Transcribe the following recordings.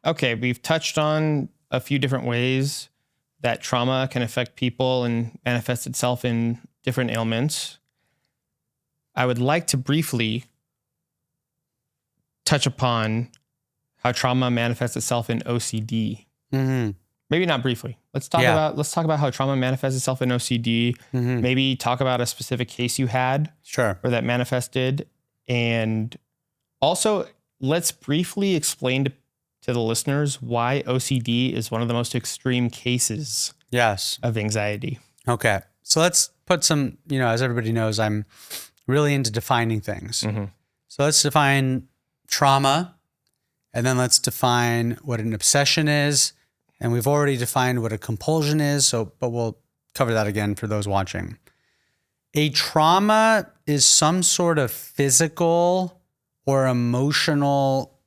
Okay, we've touched on a few different ways that trauma can affect people and manifest itself in different ailments. I would like to briefly touch upon how trauma manifests itself in OCD. Mm-hmm. Maybe not briefly. Let's talk about how trauma manifests itself in OCD. Mm-hmm. Maybe talk about a specific case you had Sure. where that manifested. And also, let's briefly explain to the listeners why OCD is one of the most extreme cases of anxiety. Okay. So let's put some, as everybody knows, I'm really into defining things. Mm-hmm. So let's define trauma, and then let's define what an obsession is. And we've already defined what a compulsion is, but we'll cover that again for those watching. A trauma is some sort of physical or emotional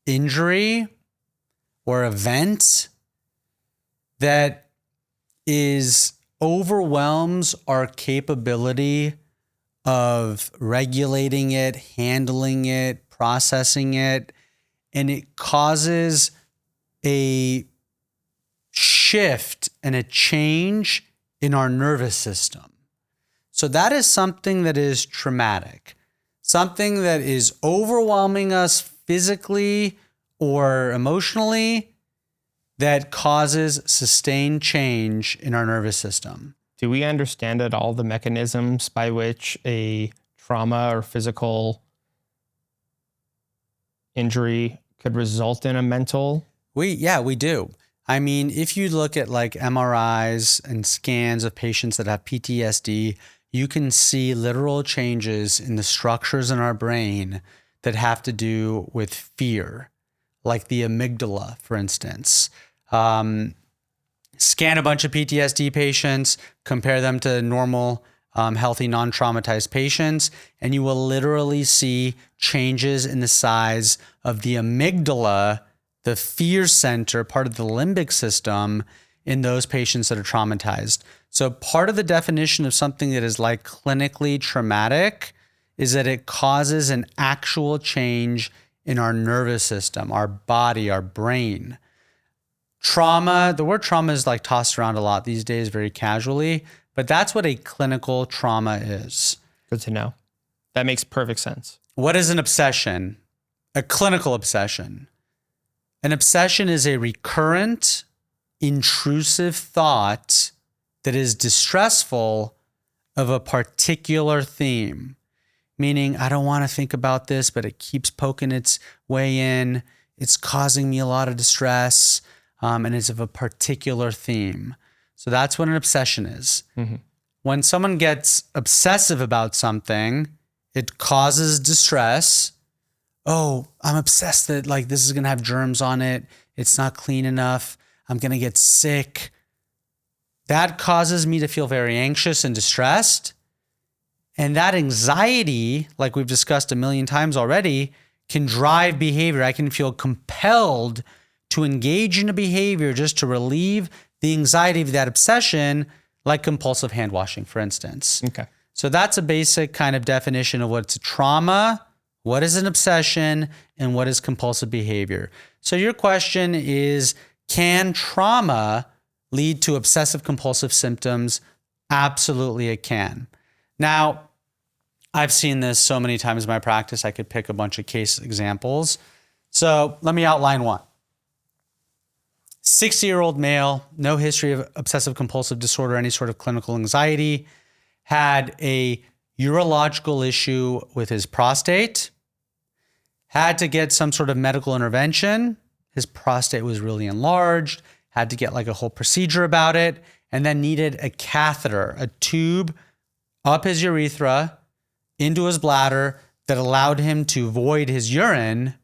injury or event that overwhelms our capability of regulating it, handling it, processing it, and it causes a shift and a change in our nervous system. So that is something that is traumatic, something that is overwhelming us physically or emotionally that causes sustained change in our nervous system. Do we understand at all the mechanisms by which a trauma or physical injury could result in a mental? We do. I mean, if you look at like MRIs and scans of patients that have PTSD, you can see literal changes in the structures in our brain that have to do with fear, like the amygdala, for instance. Scan a bunch of PTSD patients, compare them to normal, healthy, non-traumatized patients, and you will literally see changes in the size of the amygdala, the fear center, part of the limbic system in those patients that are traumatized. So part of the definition of something that is like clinically traumatic is that it causes an actual change in our nervous system, our body, our brain. Trauma, the word trauma is like tossed around a lot these days very casually, but that's what a clinical trauma is. Good to know. That makes perfect sense. What is an obsession? A clinical obsession. An obsession is a recurrent, intrusive thought that is distressful of a particular theme. Meaning, I don't want to think about this, but it keeps poking its way in. It's causing me a lot of distress, and it's of a particular theme. So that's what an obsession is. Mm-hmm. When someone gets obsessive about something, it causes distress. Oh, I'm obsessed that like this is going to have germs on it. It's not clean enough. I'm going to get sick. That causes me to feel very anxious and distressed. And that anxiety, like we've discussed a million times already, can drive behavior. I can feel compelled to engage in a behavior just to relieve the anxiety of that obsession, like compulsive hand washing, for instance. Okay. So that's a basic kind of definition of what's a trauma, what is an obsession, and what is compulsive behavior. So your question is, can trauma lead to obsessive compulsive symptoms? Absolutely, it can. Now, I've seen this so many times in my practice, I could pick a bunch of case examples. So let me outline one. 60-year-old male, no history of obsessive compulsive disorder, any sort of clinical anxiety, had a urological issue with his prostate, had to get some sort of medical intervention. His prostate was really enlarged, had to get like a whole procedure about it, and then needed a catheter, a tube up his urethra into his bladder that allowed him to void his urine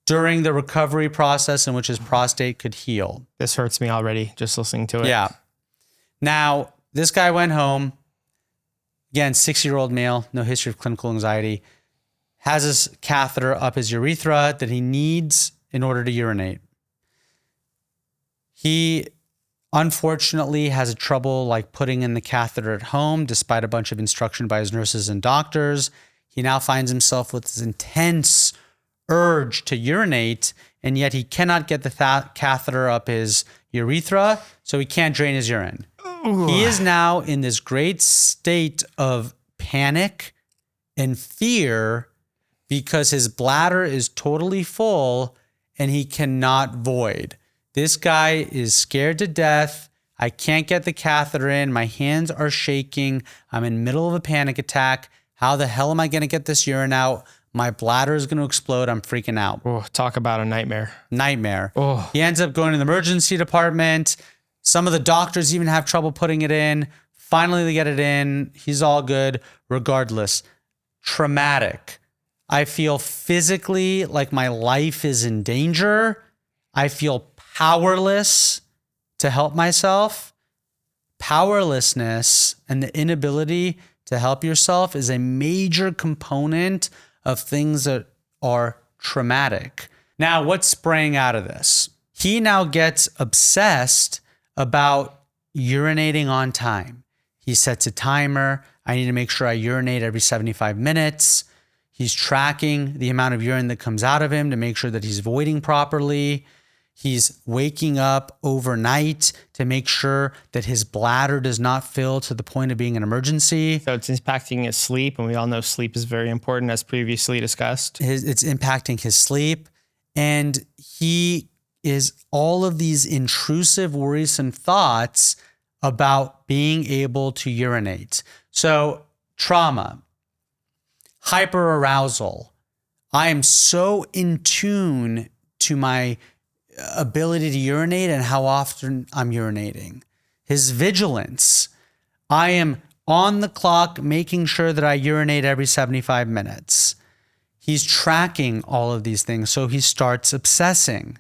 during the recovery process in which his prostate could heal. This hurts me already just listening to it. Yeah. Now, this guy went home. Again, 60-year-old male, no history of clinical anxiety, has this catheter up his urethra that he needs in order to urinate. He unfortunately has a trouble like putting in the catheter at home, despite a bunch of instruction by his nurses and doctors. He now finds himself with this intense urge to urinate, and yet he cannot get the catheter up his urethra, so he can't drain his urine. Ooh. He is now in this great state of panic and fear because his bladder is totally full and he cannot void. This guy is scared to death. I can't get the catheter in. My hands are shaking. I'm in the middle of a panic attack. How the hell am I going to get this urine out? My bladder is going to explode. I'm freaking out. Oh, talk about a nightmare. Nightmare. Oh. He ends up going to the emergency department. Some of the doctors even have trouble putting it in. Finally, they get it in. He's all good. Regardless, traumatic. I feel physically like my life is in danger. I feel powerless to help myself. Powerlessness and the inability to help yourself is a major component of things that are traumatic. Now, what's spraying out of this? He now gets obsessed about urinating on time. He sets a timer. I need to make sure I urinate every 75 minutes. He's tracking the amount of urine that comes out of him to make sure that he's voiding properly. He's waking up overnight to make sure that his bladder does not fill to the point of being an emergency. So it's impacting his sleep, and we all know sleep is very important, as previously discussed. It's impacting his sleep, and he is all of these intrusive, worrisome thoughts about being able to urinate. So trauma, hyperarousal. I am so in tune to my ability to urinate and how often I'm urinating. His vigilance. I am on the clock making sure that I urinate every 75 minutes. He's tracking all of these things, so he starts obsessing.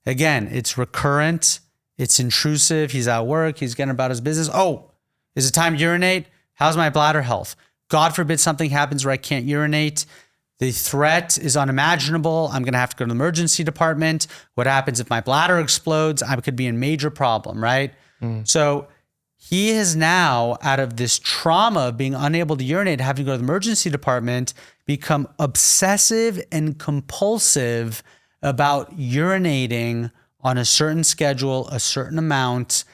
Again, it's recurrent, it's intrusive, he's at work, he's getting about his business. Oh, is it time to urinate? How's my bladder health? God forbid something happens where I can't urinate. The threat is unimaginable. I'm going to have to go to the emergency department. What happens if my bladder explodes? I could be in major problem, right? So he is now, out of this trauma of being unable to urinate, having to go to the emergency department, become obsessive and compulsive about urinating on a certain schedule, a certain amount,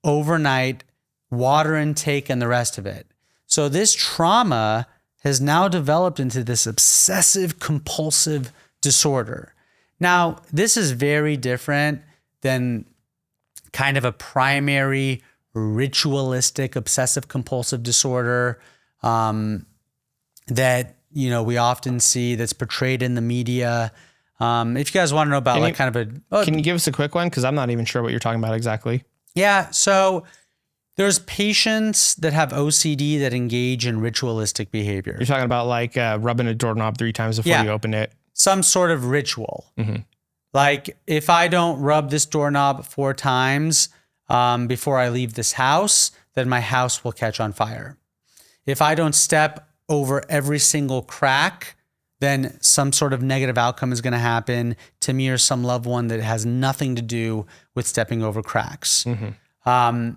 overnight, water intake, and the rest of it. So this trauma has now developed into this obsessive compulsive disorder. Now, this is very different than kind of a primary ritualistic obsessive compulsive disorder that, you know, we often see that's portrayed in the media. If you guys want to know about can you give us a quick one? Because I'm not even sure what you're talking about exactly. Yeah. So there's patients that have OCD that engage in ritualistic behavior. You're talking about like rubbing a doorknob 3 times before you open it. Some sort of ritual. Mm-hmm. Like if I don't rub this doorknob 4 times before I leave this house, then my house will catch on fire. If I don't step over every single crack, then some sort of negative outcome is going to happen to me or some loved one that has nothing to do with stepping over cracks. Mm-hmm.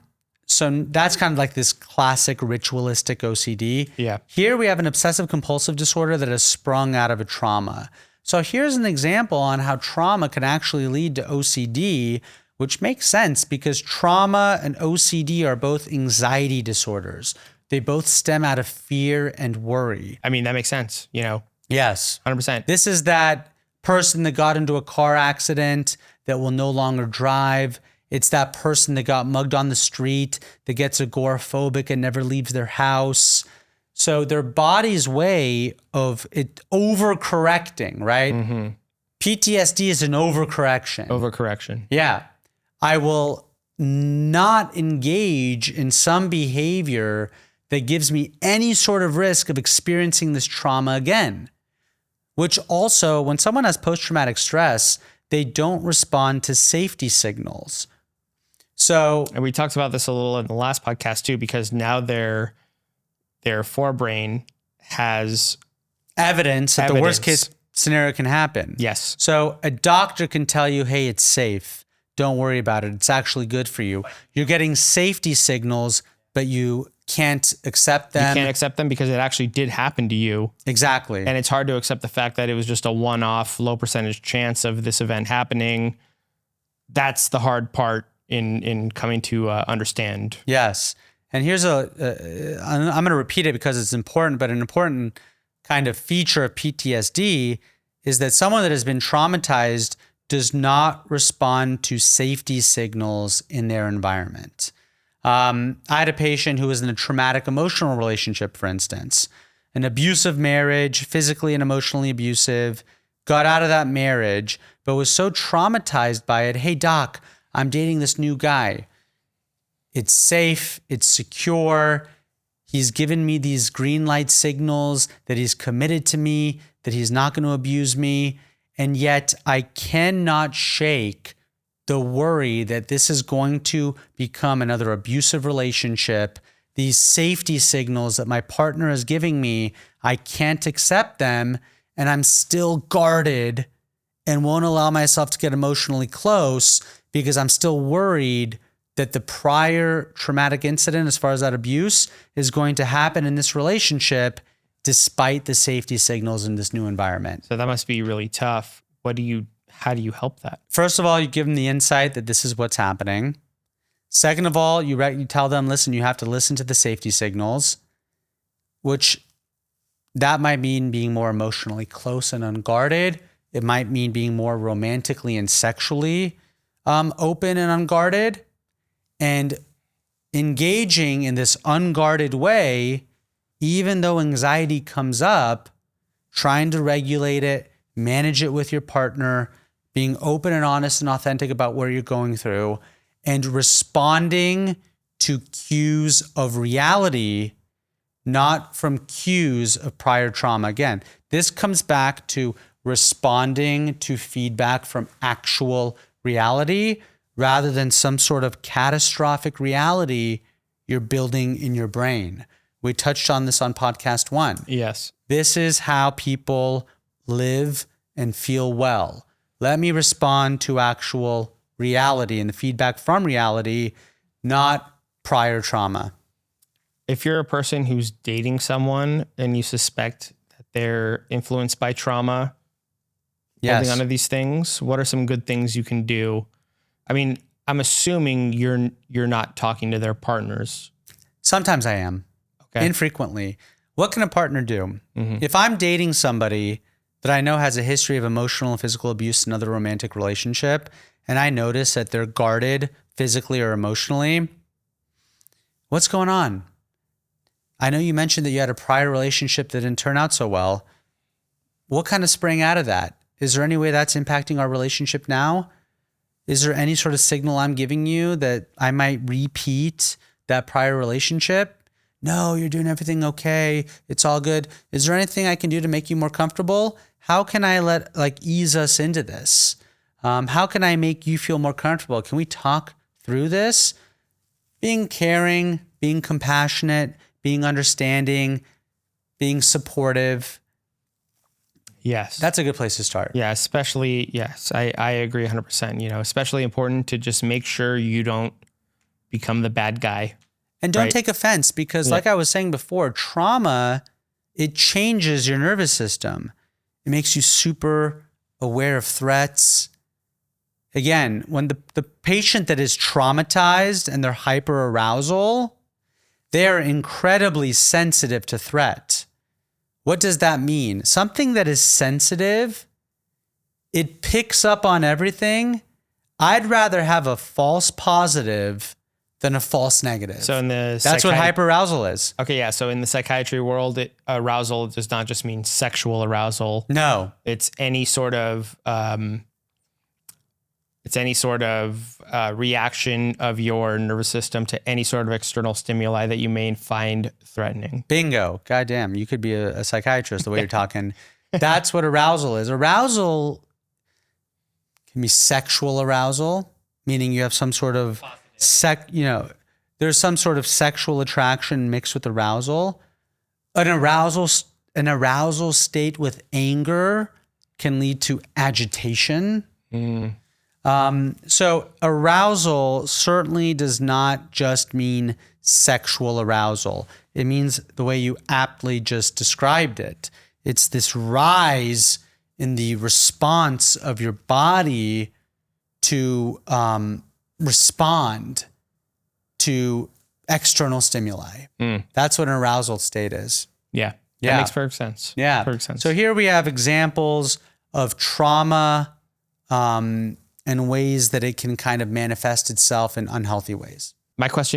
So that's kind of like this classic ritualistic OCD. Yeah. Here we have an obsessive compulsive disorder that has sprung out of a trauma. So here's an example on how trauma can actually lead to OCD, which makes sense because trauma and OCD are both anxiety disorders. They both stem out of fear and worry. I mean, that makes sense, you know? Yes. 100%. This is that person that got into a car accident that will no longer drive. It's that person that got mugged on the street, that gets agoraphobic and never leaves their house. So their body's way of it overcorrecting, right? Mm-hmm. PTSD is an overcorrection. Overcorrection. Yeah. I will not engage in some behavior that gives me any sort of risk of experiencing this trauma again. Which also, when someone has post-traumatic stress, they don't respond to safety signals. So, and we talked about this a little in the last podcast too, because now their forebrain has evidence that the worst case scenario can happen. Yes. So a doctor can tell you, hey, it's safe. Don't worry about it. It's actually good for you. You're getting safety signals but you can't accept them. You can't accept them because it actually did happen to you. Exactly. And it's hard to accept the fact that it was just a one-off, low percentage chance of this event happening. That's the hard part in coming to understand. Yes. And here's I'm going to repeat it because it's important, but an important kind of feature of PTSD is that someone that has been traumatized does not respond to safety signals in their environment. I had a patient who was in a traumatic emotional relationship, for instance, an abusive marriage, physically and emotionally abusive, got out of that marriage, but was so traumatized by it. Hey, doc, I'm dating this new guy. It's safe. It's secure. He's given me these green light signals that he's committed to me, that he's not going to abuse me. And yet I cannot shake the worry that this is going to become another abusive relationship. These safety signals that my partner is giving me, I can't accept them. And I'm still guarded and won't allow myself to get emotionally close because I'm still worried that the prior traumatic incident, as far as that abuse, is going to happen in this relationship despite the safety signals in this new environment. So that must be really tough. How do you help that? First of all, you give them the insight that this is what's happening. Second of all, you tell them, listen, you have to listen to the safety signals, which that might mean being more emotionally close and unguarded. It might mean being more romantically and sexually open and unguarded. And engaging in this unguarded way, even though anxiety comes up, trying to regulate it, manage it with your partner, being open and honest and authentic about where you're going through, and responding to cues of reality, not from cues of prior trauma. Again, this comes back to responding to feedback from actual reality rather than some sort of catastrophic reality you're building in your brain. We touched on this on podcast 1. Yes. This is how people live and feel well. Let me respond to actual reality and the feedback from reality, not prior trauma. If you're a person who's dating someone and you suspect that they're influenced by trauma, holding onto these things, what are some good things you can do? I mean, I'm assuming you're not talking to their partners. Sometimes I am. Okay. Infrequently. What can a partner do? Mm-hmm. If I'm dating somebody that I know has a history of emotional and physical abuse in another romantic relationship, and I notice that they're guarded physically or emotionally, what's going on? I know you mentioned that you had a prior relationship that didn't turn out so well. What kind of sprang out of that? Is there any way that's impacting our relationship now? Is there any sort of signal I'm giving you that I might repeat that prior relationship? No, you're doing everything okay. It's all good. Is there anything I can do to make you more comfortable? How can I ease us into this? How can I make you feel more comfortable? Can we talk through this? Being caring, being compassionate, being understanding, being supportive. Yes. That's a good place to start. Yeah, especially, yes, I agree 100%. Especially important to just make sure you don't become the bad guy. And don't take offense because like I was saying before, trauma, it changes your nervous system. It makes you super aware of threats. Again, when the patient that is traumatized and they're hyperarousal, they're incredibly sensitive to threat. What does that mean? Something that is sensitive, it picks up on everything. I'd rather have a false positive than a false negative. So that's what hyperarousal is. Okay, yeah. So in the psychiatry world, arousal does not just mean sexual arousal. No, it's any sort of reaction of your nervous system to any sort of external stimuli that you may find threatening. Bingo. Goddamn, you could be a psychiatrist the way you're talking. That's what arousal is. Arousal can be sexual arousal, meaning you have some sort of there's some sort of sexual attraction mixed with arousal. An arousal state with anger can lead to agitation. So arousal certainly does not just mean sexual arousal. It means the way you aptly just described it. It's this rise in the response of your body to respond to external stimuli. That's what an arousal state is. Yeah. That makes perfect sense. Yeah. Perfect sense. So here we have examples of trauma and ways that it can kind of manifest itself in unhealthy ways. My question